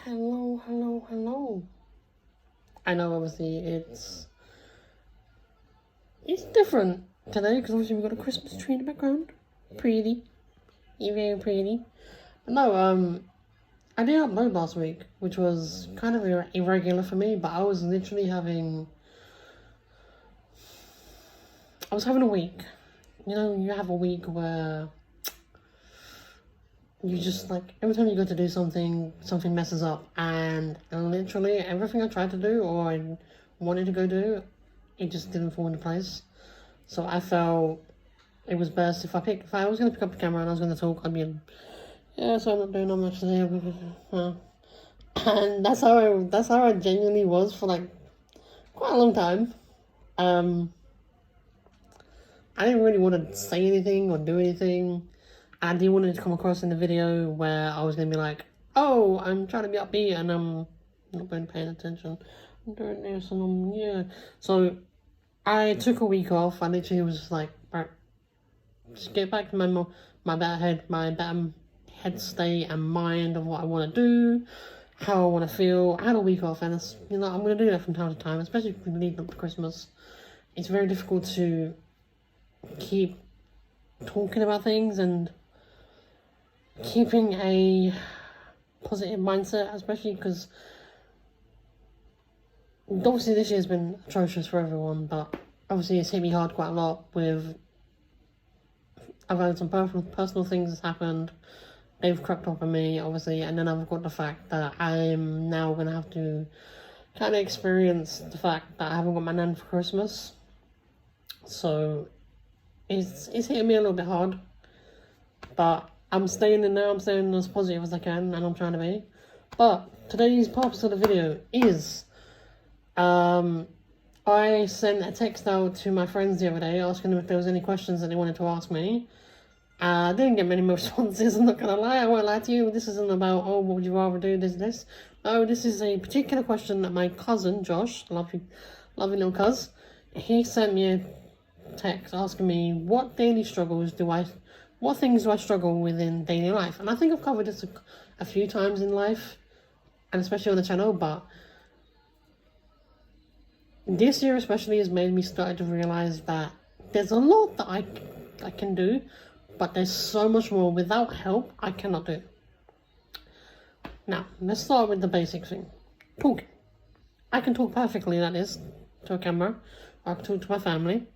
Hello. I know, obviously, it's different today because obviously we've got a Christmas tree in the background. Pretty, very pretty. No, I did upload last week, which was kind of irregular for me, but I was literally having a week. You know, you have a week where you just, like, every time you go to do something messes up, and literally everything I tried to do or I wanted to go do, it just didn't fall into place. So I felt it was best if I was going to pick up the camera and I was going to talk, I'd be so I'm not doing that much today. And that's how I genuinely was for, like, quite a long time. I didn't really want to say anything or do anything. I didn't want it to come across in the video where I was going to be like, oh, I'm trying to be upbeat and I'm not really paying attention. I'm doing this and So I took a week off. I literally was just like, right, just get back to my better head state and mind of what I want to do, how I want to feel. I had a week off, and it's, I'm going to do that from time to time, especially if we lead up to Christmas. It's very difficult to keep talking about things and keeping a positive mindset, especially because obviously this year's been atrocious for everyone, but obviously it's hit me hard quite a lot I've had some personal things that's happened. They've crept up on me, obviously, and then I've got the fact that I'm now going to have to kind of experience the fact that I haven't got my nan for Christmas. So it's hitting me a little bit hard, but I'm staying in there. I'm staying as positive as I can, and I'm trying to be. But today's purpose of the video is, I sent a text out to my friends the other day asking them if there was any questions that they wanted to ask me. I didn't get many more responses, I'm not gonna lie. I won't lie to you. This isn't about, oh, what would you rather do, this. No, this is a particular question that my cousin, Josh, lovely little cuz, he sent me a text asking me what things do I struggle with in daily life. And I think I've covered this a few times in life, and especially on the channel, but this year especially has made me start to realize that there's a lot that I can do, but there's so much more without help I cannot do. Now, let's start with the basic thing. Talking. I can talk perfectly, that is, to a camera. I can talk to my family.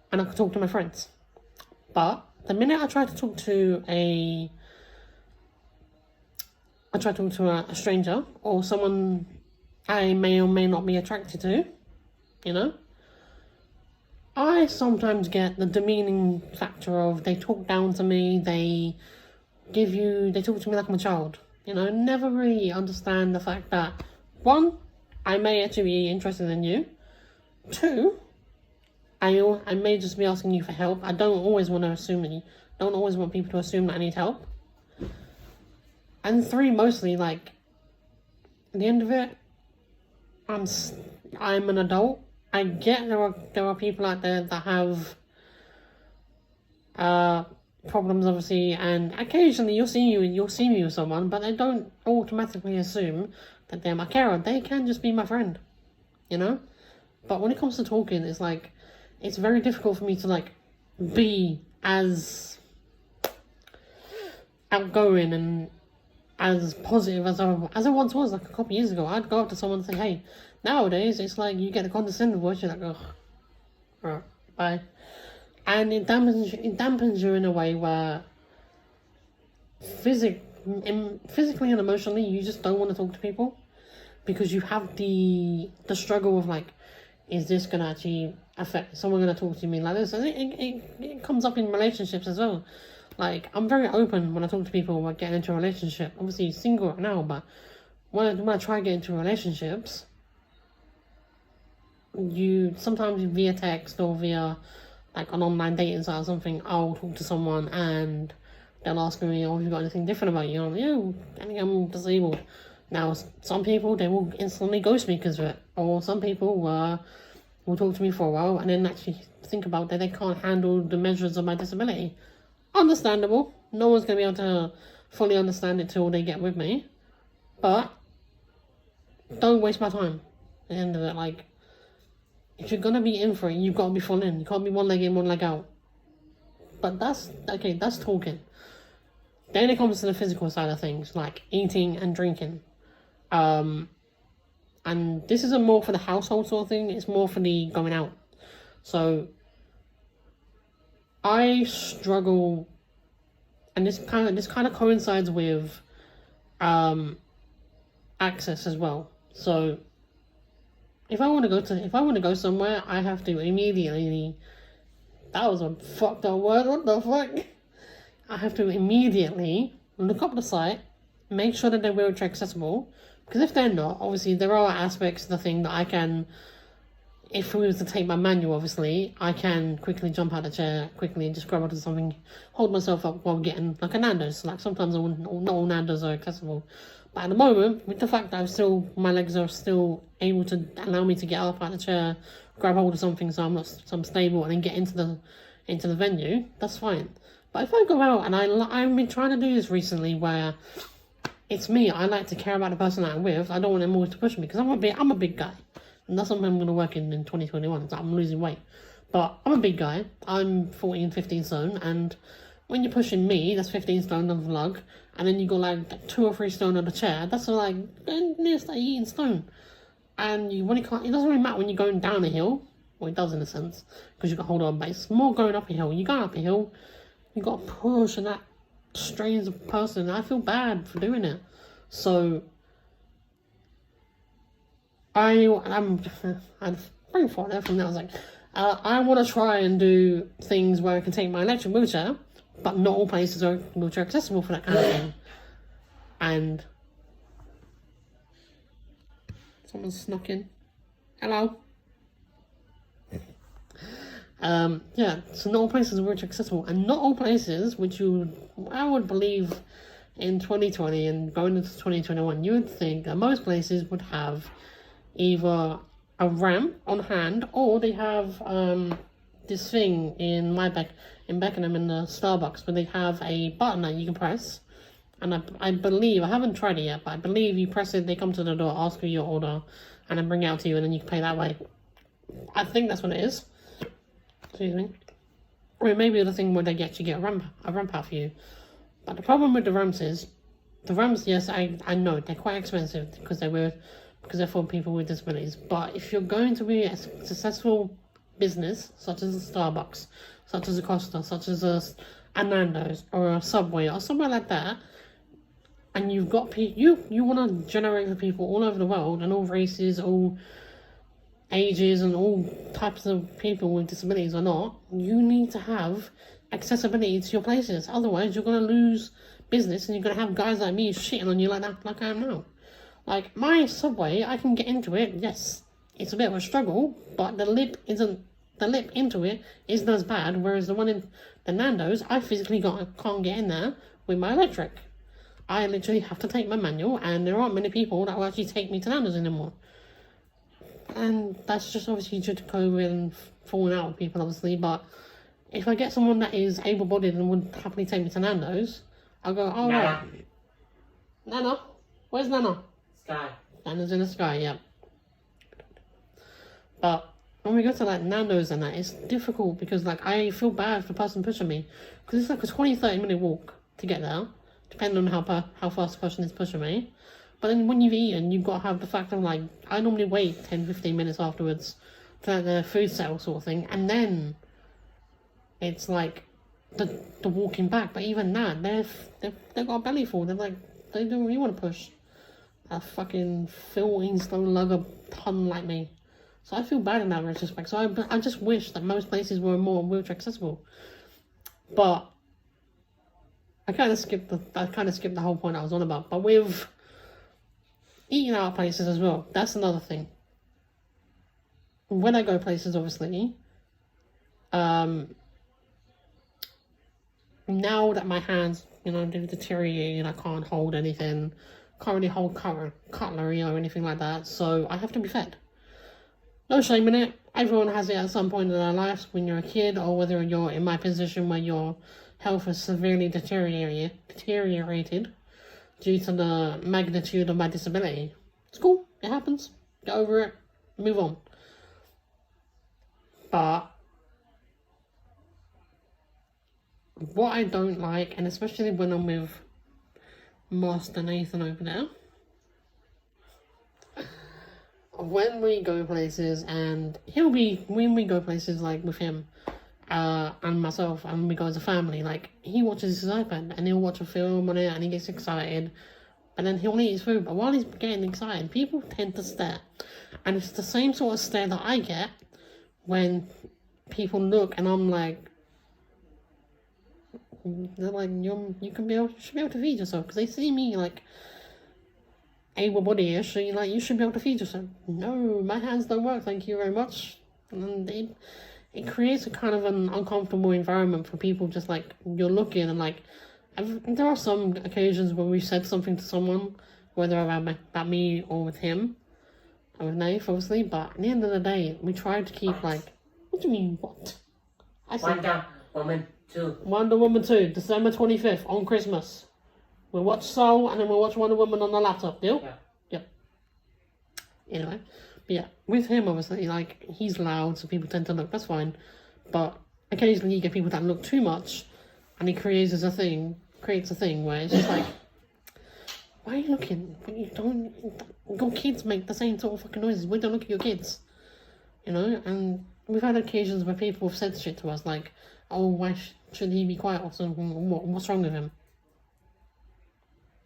And I can talk to my friends. But the minute I try to talk to a stranger or someone I may or may not be attracted to, I sometimes get the demeaning factor of they talk down to me, they talk to me like I'm a child, never really understand the fact that, one, I may actually be interested in you, two, I may just be asking you for help. I don't always want people to assume that I need help. And three, mostly, like, at the end of it, I'm an adult. I get there are people out there that have problems, obviously, and occasionally you'll see me with someone, but they don't automatically assume that they're my carer. They can just be my friend, But when it comes to talking, it's like, it's very difficult for me to, like, be as outgoing and as positive as I once was, like, a couple of years ago. I'd go up to someone and say, hey. Nowadays, it's like you get a condescending voice, you're like, oh, right, bye. And it dampens you in a way where physically and emotionally, you just don't want to talk to people because you have the struggle of, like, is this going to actually affect, someone going to talk to me like this? And it comes up in relationships as well. Like, I'm very open when I talk to people about getting into a relationship. Obviously, single right now, but when I try to get into relationships, sometimes via text or via, like, an online dating site or something, I'll talk to someone and they'll ask me, oh, have you got anything different about you? I'm like, yeah, I think I'm disabled. Now, some people, they will instantly ghost me because of it. Or some people will talk to me for a while and then actually think about that they can't handle the measures of my disability. Understandable. No one's going to be able to fully understand it till they get with me. But don't waste my time. At the end of it, like, if you're gonna be in for it, you've got to be full in. You can't be one leg in, one leg out. But that's talking. Then it comes to the physical side of things, like eating and drinking. And this isn't more for the household sort of thing, it's more for the going out. So I struggle, and this kind of coincides with access as well. So if I want to go somewhere, I have to immediately. That was a fucked up word. What the fuck? I have to immediately look up the site, make sure that they're wheelchair accessible. Because if they're not, obviously there are aspects of the thing that I can. If we was to take my manual, obviously, I can quickly jump out of the chair, quickly just grab onto something, hold myself up while getting, like a Nando's. Like, sometimes not all Nando's are accessible. But at the moment, with the fact that my legs are still able to allow me to get up out of the chair, grab hold of something so I'm stable, and then get into the venue, that's fine. But if I go out, and I've been trying to do this recently, where it's me, I like to care about the person that I'm with. I don't want them always to push me, because I'm a big guy. And that's something I'm going to work in 2021, is that I'm losing weight. But I'm a big guy. I'm 14, 15 stone, and when you're pushing me, that's 15 stone on the lug, and then you got like 2 or 3 stone on the chair, that's like near 18 stone. And it doesn't really matter when you're going down a hill. Well, it does in a sense, because you got to hold on, but it's more going up a hill. When you're going up a hill, you got to push, and that strains a person. I feel bad for doing it. So I'm pretty far there from that. I was like, I want to try and do things where I can take my electric wheelchair, but not all places are wheelchair accessible for that kind of thing. And someone's snuck in. Hello. Yeah, so not all places are wheelchair accessible, and not all places, I would believe in 2020 and going into 2021, you would think that most places would have either a ramp on hand, or they have this thing in Beckenham in the Starbucks, where they have a button that you can press, and I believe, I haven't tried it yet, but I believe you press it, they come to the door, ask for your order, and then bring it out to you, and then you can pay that way. I think that's what it is. Excuse me. Or maybe the thing where they actually get a ramp out for you. But the problem with the ramps is, yes, I know, they're quite expensive, because they're for people with disabilities. But if you're going to be a successful business, such as a Starbucks, such as a Costa, such as a Nando's, or a Subway, or somewhere like that, and you've got you want to generate for people all over the world, and all races, all ages, and all types of people with disabilities or not, you need to have accessibility to your places. Otherwise, you're going to lose business, and you're going to have guys like me shitting on you like I am now. Like, my Subway, I can get into it, yes, it's a bit of a struggle, but the lip into it isn't as bad, whereas the one in the Nando's, I physically can't get in there with my electric. I literally have to take my manual, and there aren't many people that will actually take me to Nando's anymore. And that's just obviously due to COVID and falling out with people, obviously, but if I get someone that is able-bodied and would happily take me to Nando's, I'll go, oh, Nana. Right. Nana? Where's Nana? Sky. Nana's in the sky, yeah. But when we go to like Nando's and that, it's difficult because like I feel bad for the person pushing me, because it's like a 20-30 minute walk to get there, depending on how fast the person is pushing me. But then when you've eaten, you've got to have the fact of like, I normally wait 10-15 minutes afterwards to let the food settle sort of thing, and then it's like the walking back. But even that, they've got a belly full. They're like, they don't really want to push a fucking 14 stone lugger ton like me. So I feel bad in that retrospect. So I just wish that most places were more wheelchair accessible. But I kind of skipped the whole point I was on about. But with eating out places as well, that's another thing. When I go places, obviously, now that my hands, they've deteriorated, I can't hold anything, can't really hold cutlery or anything like that, so I have to be fed. No shame in it. Everyone has it at some point in their lives when you're a kid, or whether you're in my position where your health is severely deteriorated. due to the magnitude of my disability. It's cool. It happens. Get over it. Move on. But what I don't like, and especially when I'm with Master Nathan over there, when we go places, and when we go places like with him and myself, and we go as a family, like, he watches his iPad and he'll watch a film on it and he gets excited, and then he'll eat his food. But while he's getting excited, people tend to stare, and it's the same sort of stare that I get when people look, and I'm like, they're like, you should be able to feed yourself, because they see me like able-bodied-ish, so you should be able to feed yourself. No, my hands don't work, thank you very much. And it creates a kind of an uncomfortable environment for people, just like, you're looking, and like, there are some occasions where we said something to someone, whether about me or with him, or with Nath, obviously, but at the end of the day, we tried to keep like, what do you mean, what? I said Wonder Woman 2, December 25th, on Christmas. We'll watch Soul, and then we'll watch Wonder Woman on the laptop, deal? Yeah. Yep. Anyway, but yeah, with him, obviously, like, he's loud, so people tend to look, that's fine. But occasionally you get people that look too much, and he creates a thing where it's just like, why are you looking? Your kids make the same sort of fucking noises. We don't look at your kids. You know? And we've had occasions where people have said shit to us, like, oh, why should he be quiet or something? What's wrong with him?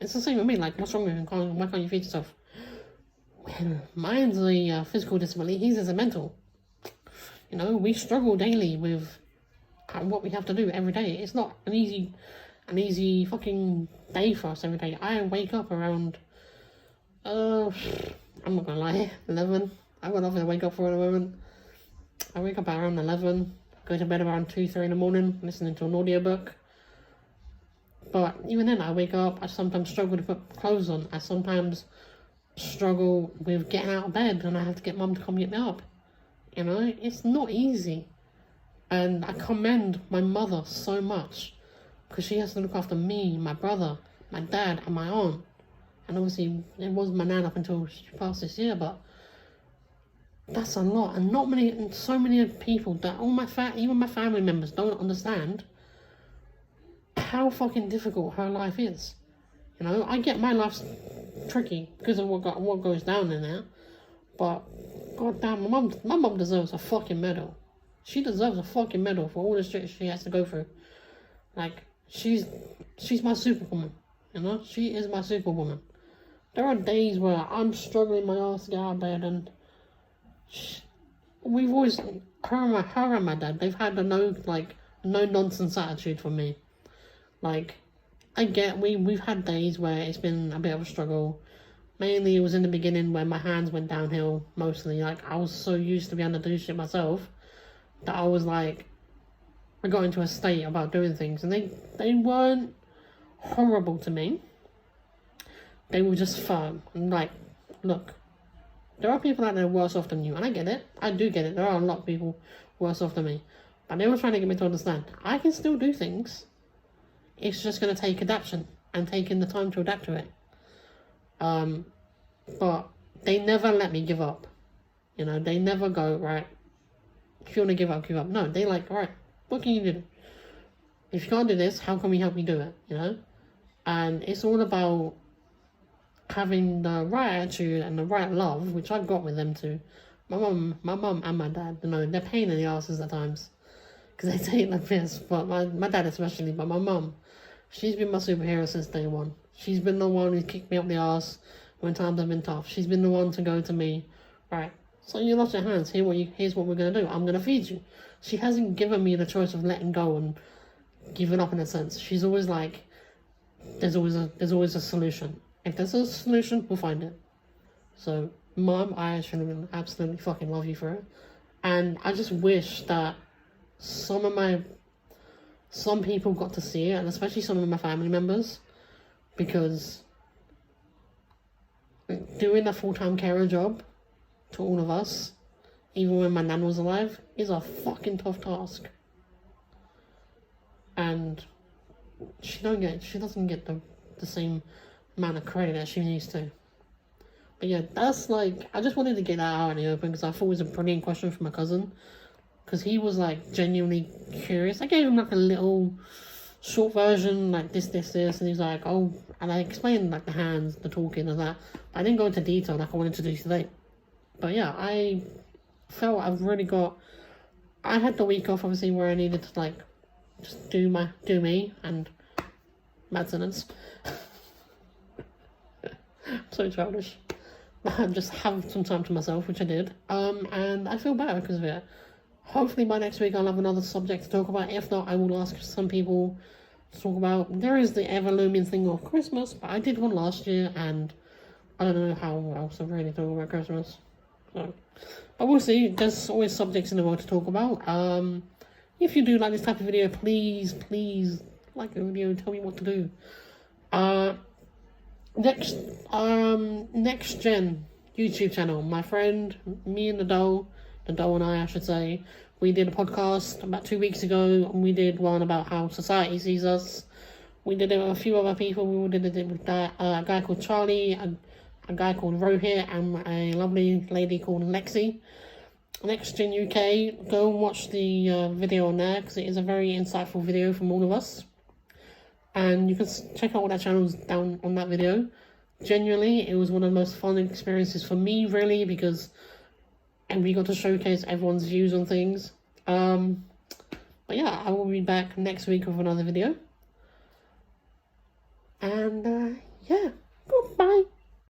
It's the same with me, like, what's wrong with him? Why can't you feed yourself? Well, mine's a physical disability, his is a mental. You know, we struggle daily with what we have to do every day. It's not an easy fucking day for us every day. I wake up around, I'm not gonna lie, 11. I've got nothing to wake up for at the moment. I wake up around 11, go to bed around 2, 3 in the morning, listening to an audiobook. But even then, I wake up, I sometimes struggle to put clothes on. I sometimes struggle with getting out of bed, and I have to get Mum to come get me up. You know, it's not easy. And I commend my mother so much, because she has to look after me, my brother, my dad, and my aunt. And obviously, it was my nan up until she passed this year, but that's a lot. And so many people that even my family members don't understand how fucking difficult her life is. You know, I get my life's tricky because of what goes down in there, but goddamn, my mum deserves a fucking medal. She deserves a fucking medal for all the shit she has to go through. Like, she's my superwoman, you know? She is my superwoman. There are days where I'm struggling my ass to get out of bed, and we've always, her and my dad, they've had a no nonsense attitude for me. Like, I get, we've had days where it's been a bit of a struggle. Mainly it was in the beginning when my hands went downhill, mostly. Like, I was so used to being able to do shit myself that I was like, I got into a state about doing things, and they weren't horrible to me. They were just firm. And like, look, there are people out there worse off than you, and I get it. I do get it. There are a lot of people worse off than me. But they were trying to get me to understand, I can still do things. It's just going to take adaptation and taking the time to adapt to it. But they never let me give up. You know, they never go, right, if you want to give up, give up. No, they like, all right, what can you do? If you can't do this, how can we help you do it, you know? And it's all about having the right attitude and the right love, which I've got with them too. My mum and my dad, you know, they're pain in the asses at times, because they take like this, but my dad especially, but my mum, she's been my superhero since day one. She's been the one who kicked me up the arse when times have been tough. She's been the one to go to me, right, so you lost your hands, here's what we're going to do. I'm going to feed you. She hasn't given me the choice of letting go and giving up in a sense. She's always like, there's always a solution. If there's a solution, we'll find it. So, Mum, I actually absolutely fucking love you for it. And I just wish that some people got to see it, and especially some of my family members, because doing a full-time carer job to all of us, even when my nan was alive, is a fucking tough task. And she doesn't get the same amount of credit that she needs to. But yeah, that's like, I just wanted to get that out in the open because I thought it was a brilliant question from my cousin. Because he was like genuinely curious. I gave him like a little short version, like this, and he's like, oh, and I explained like the hands, the talking and that. But I didn't go into detail like I wanted to do today. But yeah, I felt I've really got, I had the week off obviously where I needed to like just do me and mad sentence. So childish. And just have some time to myself, which I did. And I feel better because of it. Hopefully by next week I'll have another subject to talk about. If not, I will ask some people to talk about. There is the ever-looming thing of Christmas, but I did one last year, and I don't know how else to really talk about Christmas. So, but we'll see. There's always subjects in the world to talk about. If you do like this type of video, please like the video and tell me what to do. Next gen YouTube channel. My friend, me and the doll and I should say, we did a podcast about 2 weeks ago, and we did one about how society sees us. We did it with a few other people. We did it with a guy called Charlie, a guy called Rohit, and a lovely lady called Lexi. Next Gen UK, go and watch the video on there, because it is a very insightful video from all of us. And you can check out all our channels down on that video. Genuinely, it was one of the most fun experiences for me, really, because we got to showcase everyone's views on things. But yeah, I will be back next week with another video. And yeah, goodbye.